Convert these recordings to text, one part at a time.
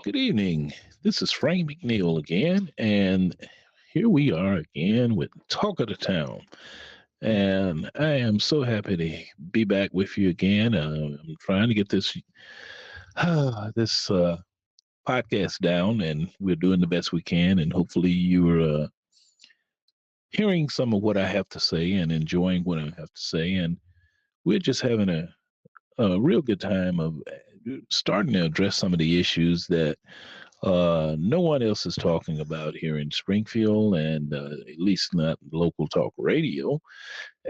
Good evening. This is Frank Mcneil again, and here we are again with Talk of the Town. And I am so happy to be back with you again. I'm trying to get this podcast down, and we're doing the best we can. And hopefully, you're hearing some of what I have to say and enjoying what I have to say. And we're just having a real good time of starting to address some of the issues that no one else is talking about here in Springfield, and at least not local talk radio.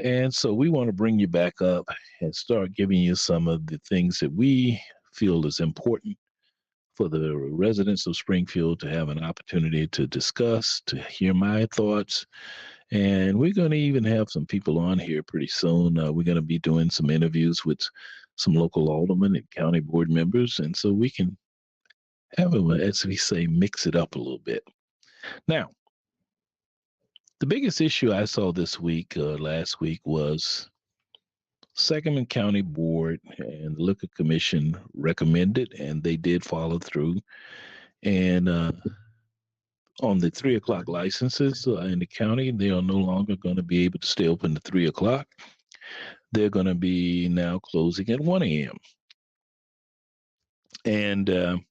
And so we want to bring you back up and start giving you some of the things that we feel is important for the residents of Springfield to have an opportunity to discuss, to hear my thoughts. And we're going to even have some people on here pretty soon. We're going to be doing some interviews with some local aldermen and county board members. And so we can have them, as we say, mix it up a little bit. Now, the biggest issue I saw this week, last week, was Sangamon County Board and the Liquor Commission recommended, and they did follow through. And on the 3 o'clock licenses in the county, they are no longer going to be able to stay open to 3 o'clock. They're going to be now closing at 1 a.m. And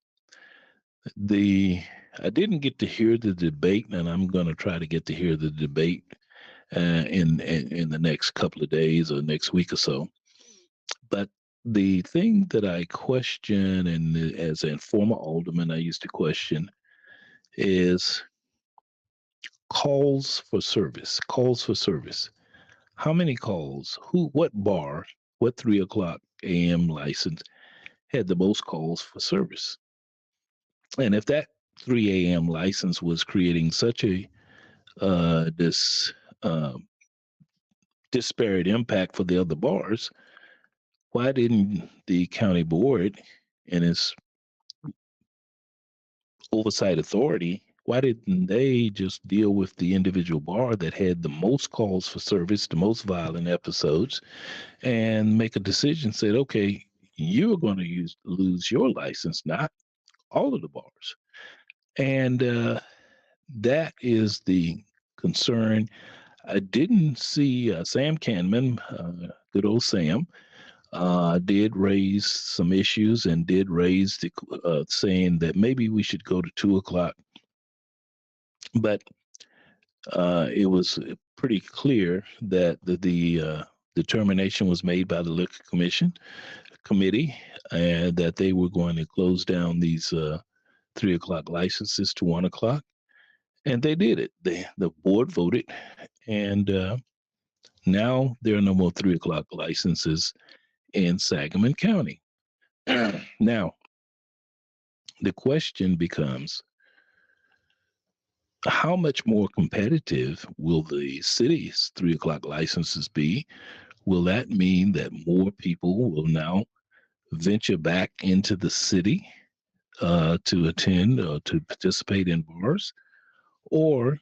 the I didn't get to hear the debate, and I'm going to try to get to hear the debate in the next couple of days or next week or so. But the thing that I question, and as a former alderman, I used to question, is calls for service. Calls for service. How many calls? Who? What bar? What 3 o'clock a.m. license had the most calls for service? And if that 3 a.m. license was creating such a this disparate impact for the other bars, why didn't the county board and its oversight authority, why didn't they just deal with the individual bar that had the most calls for service, the most violent episodes, and make a decision? Said, okay, you're going to lose your license, not all of the bars. And that is the concern. I didn't see Sam Canman, good old Sam, did raise some issues and did raise the saying that maybe we should go to 2 o'clock. But it was pretty clear that the determination was made by the Liquor Commission committee, and that they were going to close down these 3 o'clock licenses to 1 o'clock, and they did it. The board voted, and now there are no more 3 o'clock licenses in Sangamon County. Now, the question becomes, how much more competitive will the city's 3 o'clock licenses be? Will that mean that more people will now venture back into the city to attend or to participate in bars? Or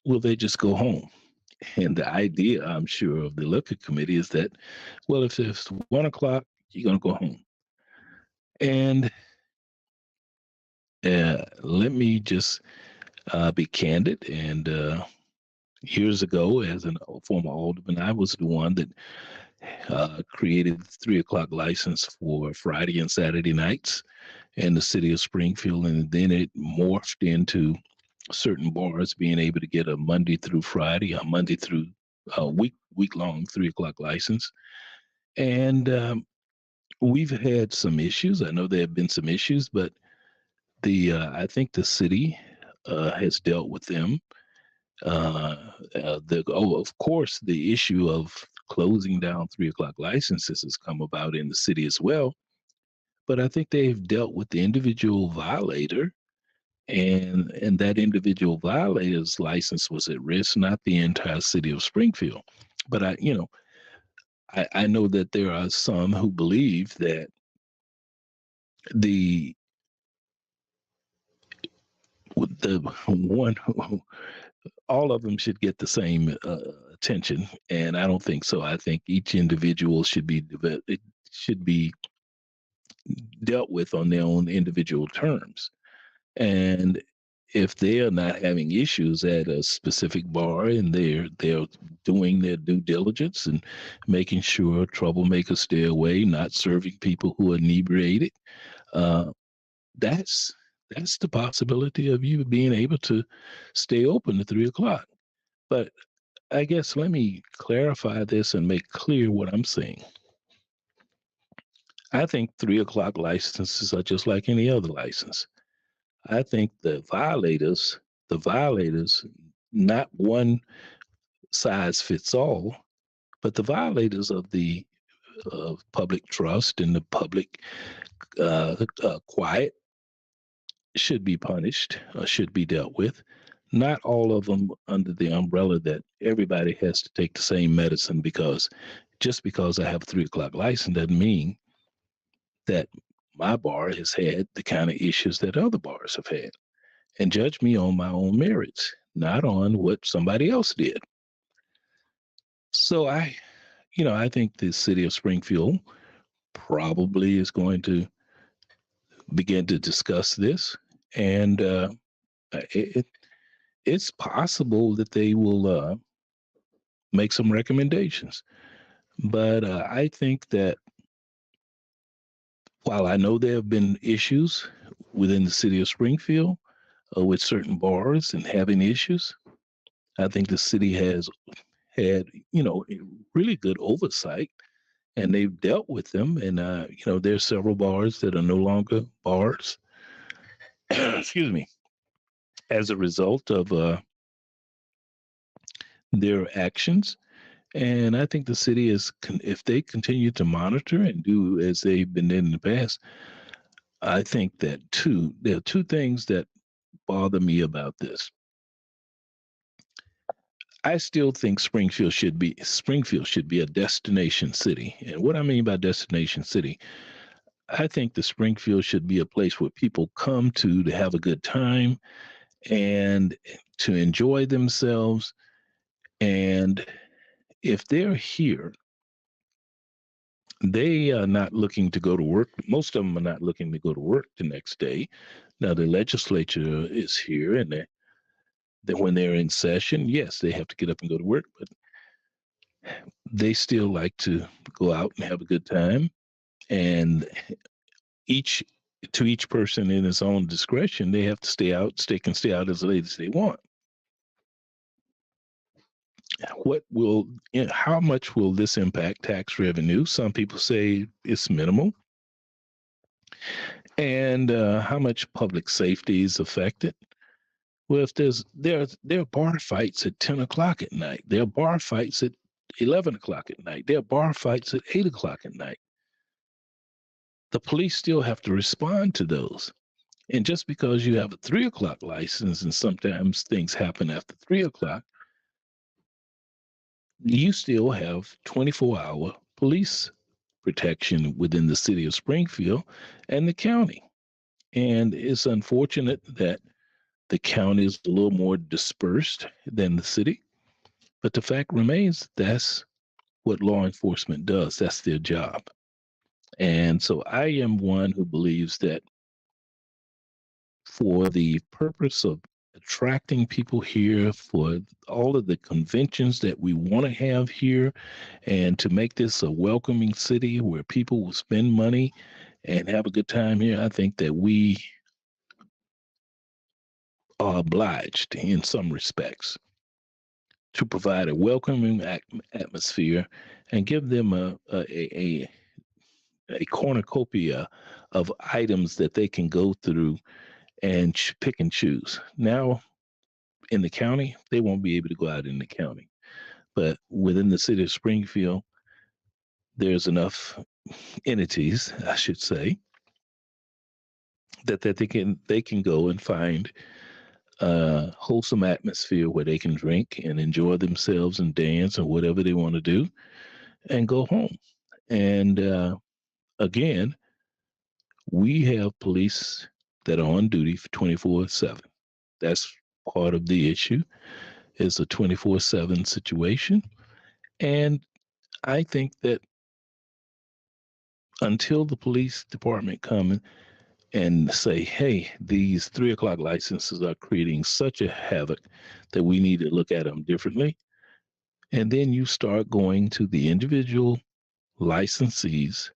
will they just go home? And the idea, I'm sure, of the liquor committee is that, well, if it's 1 o'clock, you're going to go home. And let me just be candid. And years ago, as a former alderman, I was the one that created the 3 o'clock license for Friday and Saturday nights in the city of Springfield. And then it morphed into certain bars being able to get a Monday through Friday, a Monday through week long 3 o'clock license. And we've had some issues. I know there have been some issues, but the I think the city has dealt with them. Of course, the issue of closing down 3 o'clock licenses has come about in the city as well. But I think they've dealt with the individual violator, and that individual violator's license was at risk, not the entire city of Springfield. But I know that there are some who believe that the the one all of them should get the same attention, and I don't think so. I think each individual should be dealt with on their own individual terms. And if they are not having issues at a specific bar and they're doing their due diligence and making sure troublemakers stay away, not serving people who are inebriated, uh, that's that's the possibility of you being able to stay open at 3 o'clock. But I guess let me clarify this and make clear what I'm saying. I think 3 o'clock licenses are just like any other license. I think the violators, not one size fits all, but the violators of the public trust and the public quiet should be punished, should be dealt with. Not all of them under the umbrella that everybody has to take the same medicine because just because I have a 3 o'clock license doesn't mean that my bar has had the kind of issues that other bars have had. And judge me on my own merits, not on what somebody else did. So I think the city of Springfield probably is going to begin to discuss this, and it, it's possible that they will make some recommendations. But I think that while I know there have been issues within the city of Springfield with certain bars and having issues, I think the city has had, really good oversight and they've dealt with them. And, there's several bars that are no longer bars, excuse me, as a result of their actions. And I think the city is, if they continue to monitor and do as they've been in the past, I think that there are two things that bother me about this. I still think Springfield should be a destination city. And what I mean by destination city, I think the Springfield should be a place where people come to have a good time and to enjoy themselves. And if they're here, they are not looking to go to work. Most of them are not looking to go to work the next day. Now, the legislature is here, and when they're in session, yes, they have to get up and go to work, but they still like to go out and have a good time. And each to each person in his own discretion, they have to stay out. They can stay out as late as they want. How much will this impact tax revenue? Some people say it's minimal. And how much public safety is affected? Well, if there are bar fights at 10 o'clock at night, there are bar fights at 11 o'clock at night, there are bar fights at 8 o'clock at night. The police still have to respond to those. And just because you have a 3 o'clock license and sometimes things happen after 3 o'clock, you still have 24-hour police protection within the city of Springfield and the county. And it's unfortunate that the county is a little more dispersed than the city, but the fact remains that's what law enforcement does. That's their job. And so I am one who believes that for the purpose of attracting people here, for all of the conventions that we want to have here, and to make this a welcoming city where people will spend money and have a good time here, I think that we are obliged in some respects to provide a welcoming atmosphere and give them a cornucopia of items that they can go through and pick and choose. Now, in the county, they won't be able to go out in the county, but within the city of Springfield, there's enough entities, I should say, that they can go and find a wholesome atmosphere where they can drink and enjoy themselves and dance or whatever they want to do and go home. And again, we have police that are on duty for 24/7. That's part of the issue is a 24/7 situation. And I think that until the police department come and say, hey, these 3 o'clock licenses are creating such a havoc that we need to look at them differently. And then you start going to the individual licensees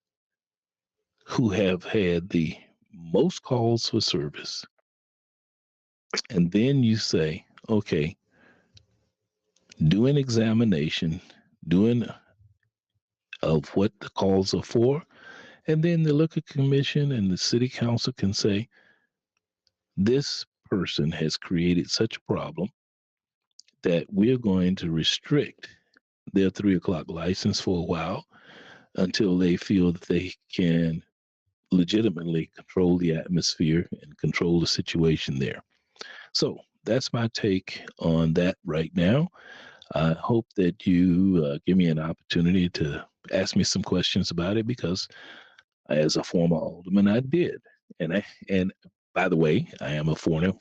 who have had the most calls for service. And then you say, okay, do an examination, doing of what the calls are for. And then the liquor commission and the city council can say, this person has created such a problem that we're going to restrict their 3 o'clock license for a while until they feel that they can legitimately control the atmosphere and control the situation there. So that's my take on that right now. I hope that you give me an opportunity to ask me some questions about it because as a former alderman, I did. And by the way, I am a former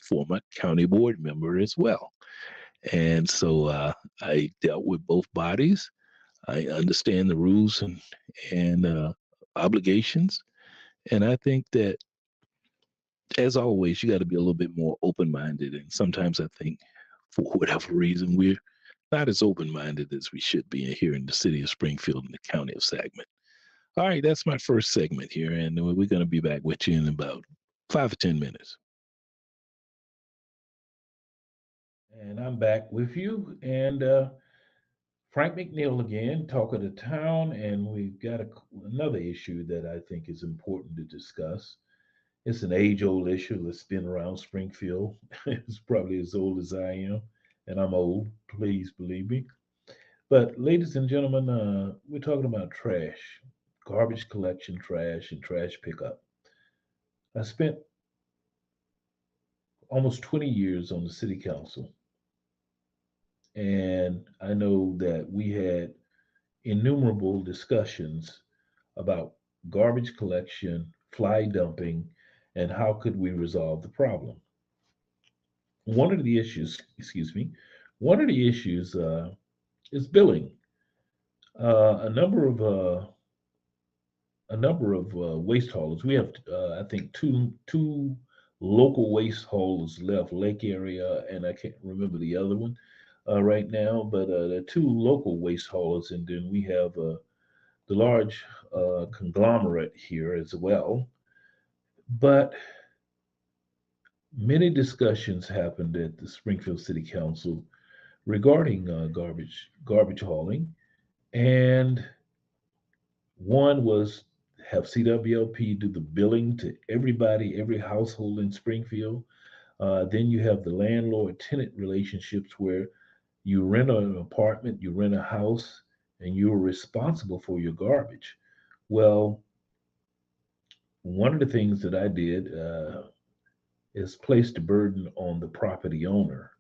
county board member as well. And so I dealt with both bodies. I understand the rules and obligations. And I think that, as always, you got to be a little bit more open minded. And sometimes I think, for whatever reason, we're not as open minded as we should be here in the city of Springfield and the county of Saginaw. All right, that's my first segment here. And we're going to be back with you in about 5 or 10 minutes. And I'm back with you. And Frank Mcneil again, talk of the town, and we've got another issue that I think is important to discuss. It's an age-old issue that's been around Springfield. It's probably as old as I am, and I'm old. Please believe me. But, ladies and gentlemen, we're talking about trash, garbage collection, trash, and trash pickup. I spent almost 20 years on the city council, and I know that we had innumerable discussions about garbage collection, fly dumping, and how could we resolve the problem. One of the issues, excuse me, one of the issues is billing. Uh, a number of uh, a number of waste haulers. We have, I think, two local waste haulers left, Lake area, and I can't remember the other one right now. But there are two local waste haulers, and then we have the large conglomerate here as well. But many discussions happened at the Springfield City Council regarding garbage hauling, and one was have CWLP do the billing to everybody, every household in Springfield. Then you have the landlord-tenant relationships where you rent an apartment, you rent a house, and you're responsible for your garbage. Well, one of the things that I did is place the burden on the property owner,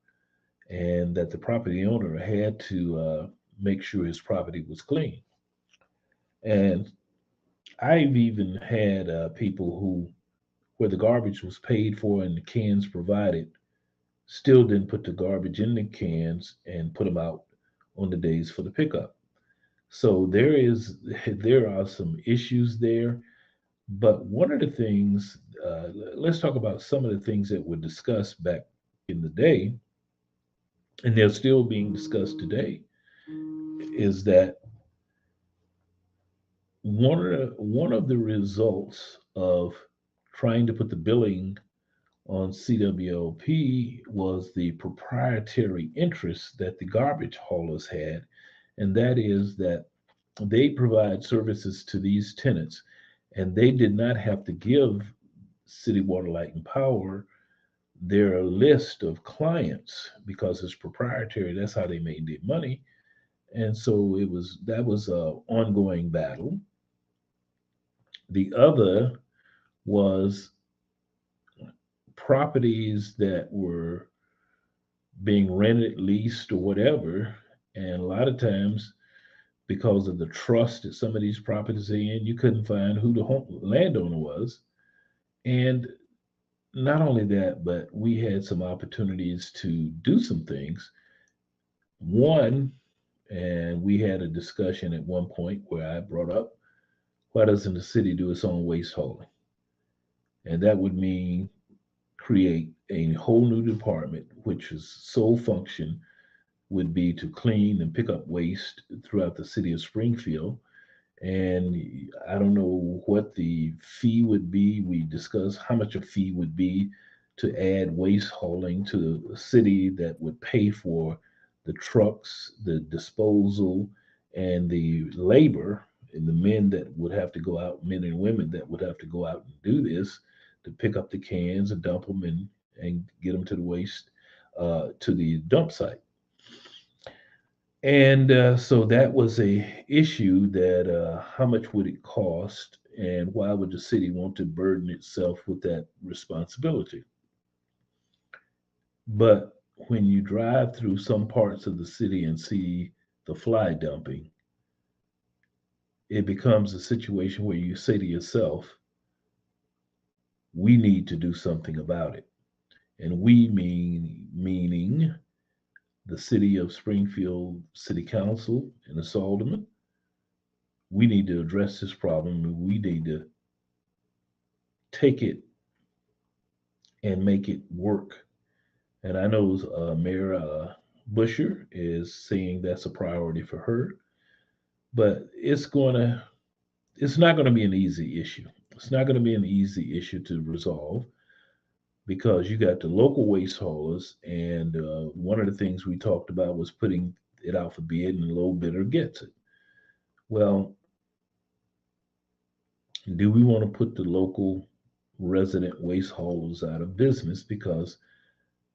and that the property owner had to make sure his property was clean. And I've even had people who, where the garbage was paid for and the cans provided, still didn't put the garbage in the cans and put them out on the days for the pickup. So there are some issues there. But one of the things, let's talk about some of the things that were discussed back in the day, and they're still being discussed today, is that one of the results of trying to put the billing on CWLP was the proprietary interest that the garbage haulers had, and that is that they provide services to these tenants, and they did not have to give City Water, Light, and Power their list of clients because it's proprietary. That's how they made their money, and so that was a ongoing battle. The other was properties that were being rented, leased, or whatever. And a lot of times, because of the trust that some of these properties are in, you couldn't find who the landowner was. And not only that, but we had some opportunities to do some things. One, and we had a discussion at one point where I brought up Why doesn't the city do its own waste hauling? And that would mean create a whole new department, which is sole function would be to clean and pick up waste throughout the city of Springfield. And I don't know what the fee would be. We discussed how much a fee would be to add waste hauling to the city that would pay for the trucks, the disposal, and the labor, and the men that would have to go out, men and women that would have to go out and do this to pick up the cans and dump them and get them to the waste, to the dump site. And so that was a issue that how much would it cost and why would the city want to burden itself with that responsibility? But when you drive through some parts of the city and see the fly dumping, it becomes a situation where you say to yourself, we need to do something about it. And we meaning the city of Springfield City Council and its aldermen. We need to address this problem and we need to take it and make it work. And I know Mayor Busher is saying that's a priority for her, but it's not going to be an easy issue. It's not going to be an easy issue to resolve because you got the local waste haulers, and one of the things we talked about was putting it out for bid, and the low bidder gets it. Well, do we want to put the local resident waste haulers out of business because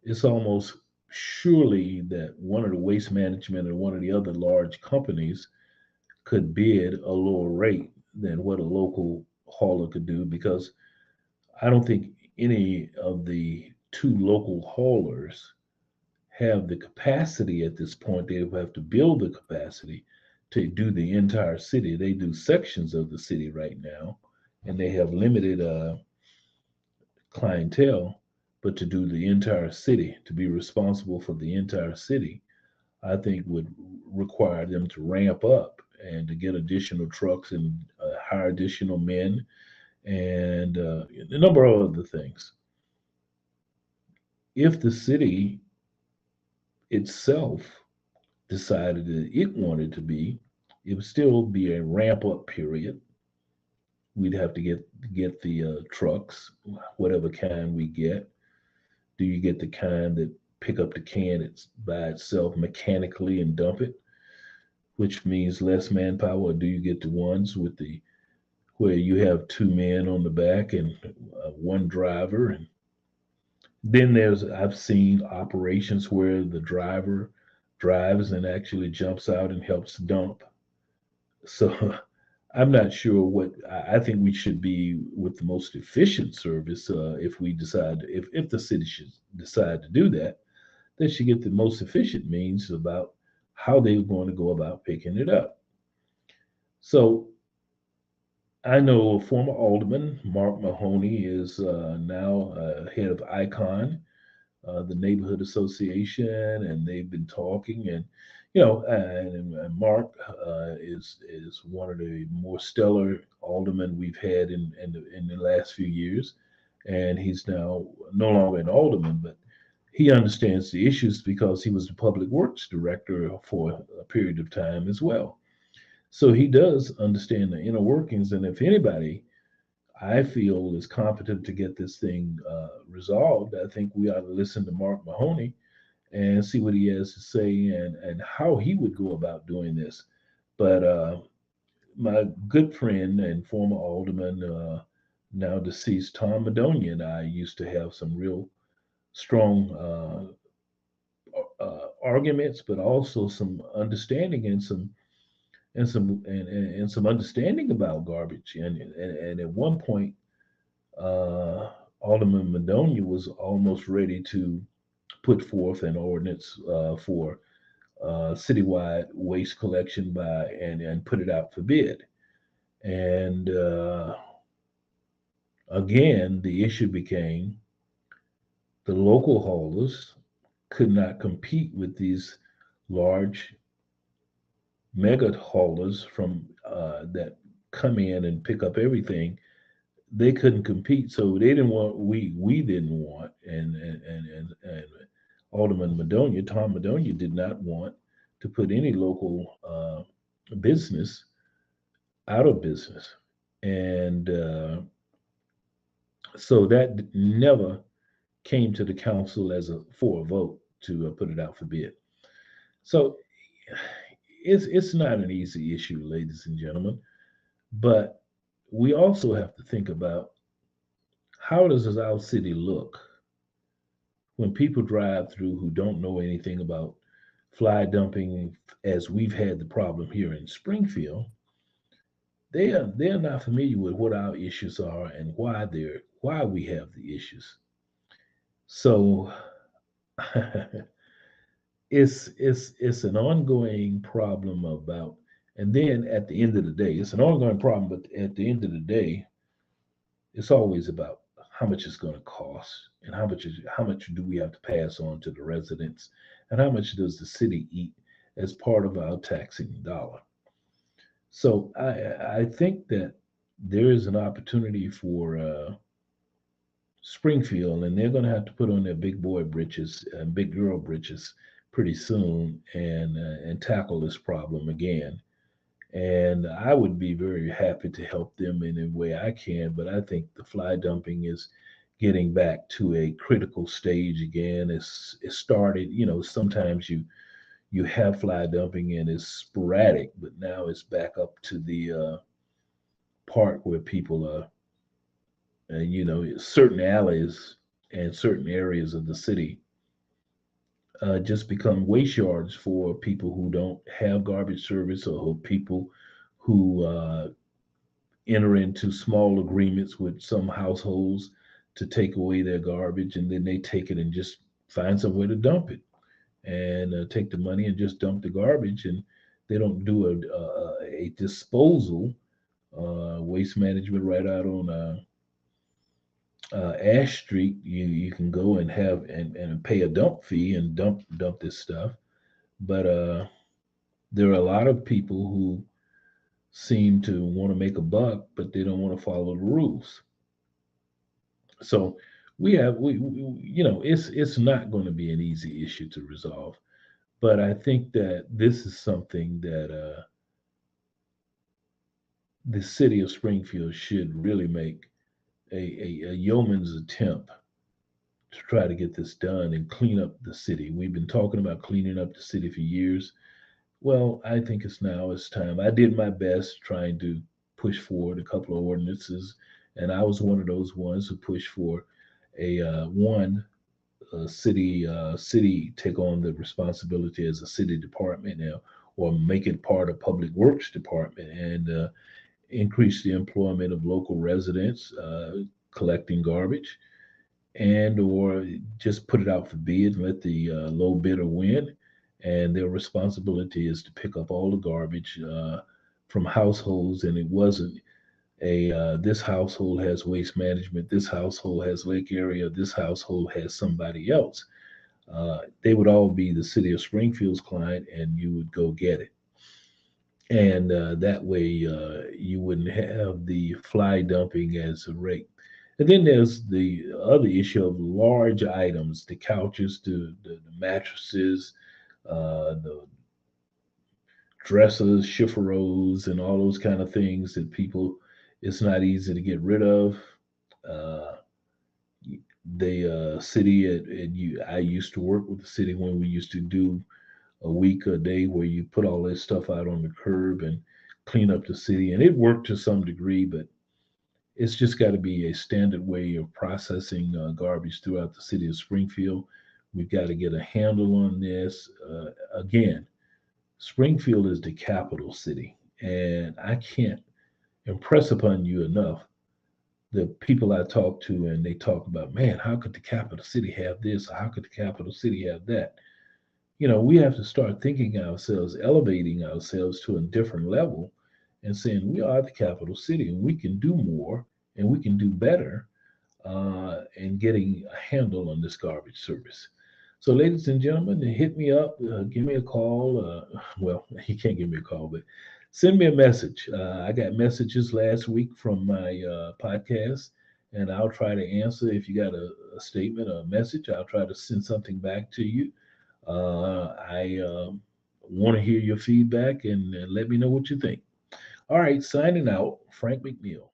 it's almost surely that one of the waste management or one of the other large companies could bid a lower rate than what a local hauler could do because I don't think any of the two local haulers have the capacity at this point. They have to build the capacity to do the entire city. They do sections of the city right now, and they have limited clientele. But to do the entire city, to be responsible for the entire city, I think would require them to ramp up and to get additional trucks and hire additional men and a number of other things. If the city itself decided that it wanted to be, it would still be a ramp up period. We'd have to get the trucks, whatever kind we get. Do you get the kind that pick up the can by itself mechanically and dump it, which means less manpower, or do you get the ones with the where you have two men on the back and one driver? And then I've seen operations where the driver drives and actually jumps out and helps dump. So I'm not sure what I think we should be with the most efficient service. If we decide, if the city should decide to do that, they should get the most efficient means about how they're going to go about picking it up. So I know former alderman Mark Mahoney is now head of ICON, the neighborhood association, and they've been talking. And and Mark is one of the more stellar aldermen we've had in the last few years, and he's now no longer an alderman, but he understands the issues because he was the public works director for a period of time as well. So he does understand the inner workings, and if anybody I feel is competent to get this thing resolved, I think we ought to listen to Mark Mahoney and see what he has to say and how he would go about doing this. But my good friend and former alderman, now deceased Tom Madonia, and I used to have some real strong arguments, but also some understanding and some understanding about garbage. And at one point, Alderman Madonia was almost ready to put forth an ordinance for citywide waste collection and put it out for bid. And again, the issue became the local haulers could not compete with these large mega haulers from that come in and pick up everything, they couldn't compete. So they didn't want, we didn't want, and Alderman Madonia, Tom Madonia, did not want to put any local business out of business. And so that never came to the council as a for a vote to put it out for bid. So it's not an easy issue, ladies and gentlemen. But we also have to think about, how does our city look when people drive through who don't know anything about fly dumping, as we've had the problem here in Springfield. They're not familiar with what our issues are and why we have the issues. So it's an ongoing problem about, and then at the end of the day, it's an ongoing problem, but at the end of the day, it's always about how much it's going to cost, and how much do we have to pass on to the residents, and how much does the city eat as part of our taxing dollar. So I think that there is an opportunity for Springfield, and they're going to have to put on their big boy britches and big girl britches pretty soon, and tackle this problem again. And I would be very happy to help them in any way I can. But I think the fly dumping is getting back to a critical stage again. It started, sometimes you have fly dumping and it's sporadic, but now it's back up to the part where people are, certain alleys and certain areas of the city just become waste yards for people who don't have garbage service, or people who enter into small agreements with some households to take away their garbage, and then they take it and just find somewhere to dump it, and take the money and just dump the garbage, and they don't do a disposal, waste management right out on Ash Street. You can go and and pay a dump fee and dump this stuff, but there are a lot of people who seem to want to make a buck, but they don't want to follow the rules. So it's not going to be an easy issue to resolve. But I think that this is something that the city of Springfield should really make a yeoman's attempt to try to get this done and clean up the city. We've been talking about cleaning up the city for years. Well, I think it's time. I did my best trying to push forward a couple of ordinances, and I was one of those ones who pushed for a one city take on the responsibility as a city department now, or make it part of public works department, and increase the employment of local residents collecting garbage, and or just put it out for bid and let the low bidder win. And their responsibility is to pick up all the garbage from households. And it wasn't a this household has waste management, this household has lake area, this household has somebody else. They would all be the city of Springfield's client, and you would go get it. And that way you wouldn't have the fly dumping as a rate. And then there's the other issue of large items, the couches, the mattresses, the dressers, chifforows, and all those kind of things that people, it's not easy to get rid of. Uh, the city I used to work with the city when we used to do a week a day where you put all this stuff out on the curb and clean up the city, and it worked to some degree, but it's just got to be a standard way of processing garbage throughout the city of Springfield. We've got to get a handle on this. Again, Springfield is the capital city, and I can't impress upon you enough the people I talk to, and they talk about, man, how could the capital city have this? Or how could the capital city have that? We have to start thinking ourselves, elevating ourselves to a different level, and saying we are the capital city and we can do more and we can do better in getting a handle on this garbage service. So, ladies and gentlemen, hit me up, give me a call. Well, you can't give me a call, but send me a message. I got messages last week from my podcast, and I'll try to answer. If you got a statement or a message, I'll try to send something back to you. I want to hear your feedback and let me know what you think. All right, signing out, Frank McNeil.